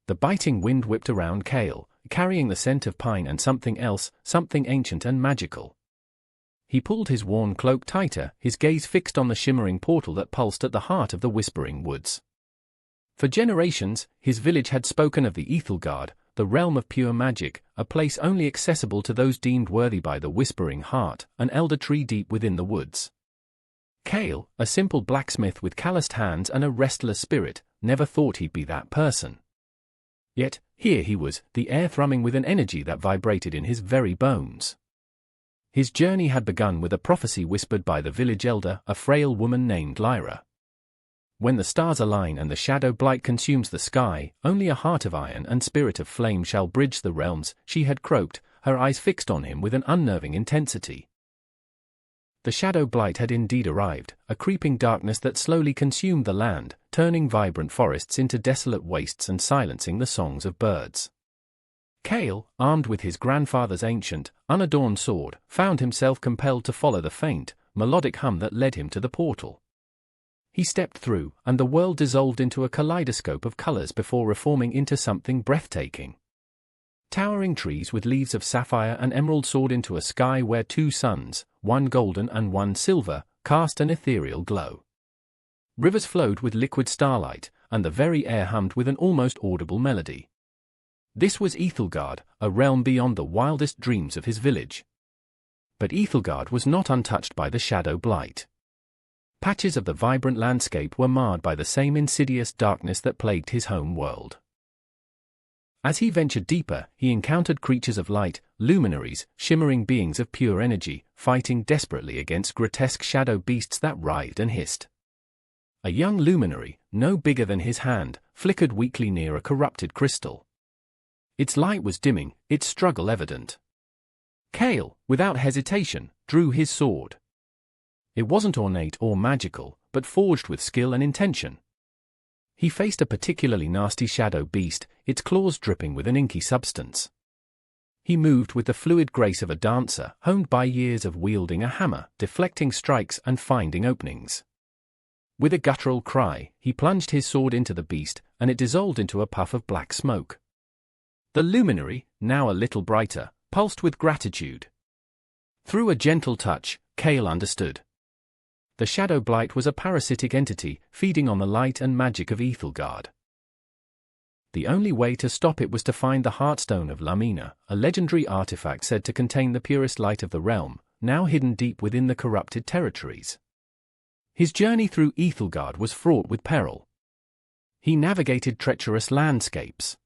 The biting wind whipped around Kael, carrying the scent of pine and something else, something ancient and magical. He pulled his worn cloak tighter, his gaze fixed on the shimmering portal that pulsed at the heart of the Whispering Woods. For generations, his village had spoken of the Aethelgard, the realm of pure magic, a place only accessible to those deemed worthy by the Whispering Heart, an elder tree deep within the woods. Kael, a simple blacksmith with calloused hands and a restless spirit, never thought he'd be that person. Yet, here he was, the air thrumming with an energy that vibrated in his very bones. His journey had begun with a prophecy whispered by the village elder, a frail woman named Lyra. When the stars align and the shadow blight consumes the sky, only a heart of iron and spirit of flame shall bridge the realms, she had croaked, her eyes fixed on him with an unnerving intensity. The shadow blight had indeed arrived, a creeping darkness that slowly consumed the land, turning vibrant forests into desolate wastes and silencing the songs of birds. Kael, armed with his grandfather's ancient, unadorned sword, found himself compelled to follow the faint, melodic hum that led him to the portal. He stepped through, and the world dissolved into a kaleidoscope of colors before reforming into something breathtaking. Towering trees with leaves of sapphire and emerald soared into a sky where two suns, one golden and one silver, cast an ethereal glow. Rivers flowed with liquid starlight, and the very air hummed with an almost audible melody. This was Aethelgard, a realm beyond the wildest dreams of his village. But Aethelgard was not untouched by the shadow blight. Patches of the vibrant landscape were marred by the same insidious darkness that plagued his home world. As he ventured deeper, he encountered creatures of light, luminaries, shimmering beings of pure energy, fighting desperately against grotesque shadow beasts that writhed and hissed. A young luminary, no bigger than his hand, flickered weakly near a corrupted crystal. Its light was dimming, its struggle evident. Kael, without hesitation, drew his sword. It wasn't ornate or magical, but forged with skill and intention. He faced a particularly nasty shadow beast, its claws dripping with an inky substance. He moved with the fluid grace of a dancer, honed by years of wielding a hammer, deflecting strikes and finding openings. With a guttural cry, he plunged his sword into the beast, and it dissolved into a puff of black smoke. The luminary, now a little brighter, pulsed with gratitude. Through a gentle touch, Kael understood. The shadow blight was a parasitic entity, feeding on the light and magic of Aethelgard. The only way to stop it was to find the Heartstone of Lamina, a legendary artifact said to contain the purest light of the realm, now hidden deep within the corrupted territories. His journey through Aethelgard was fraught with peril. He navigated treacherous landscapes,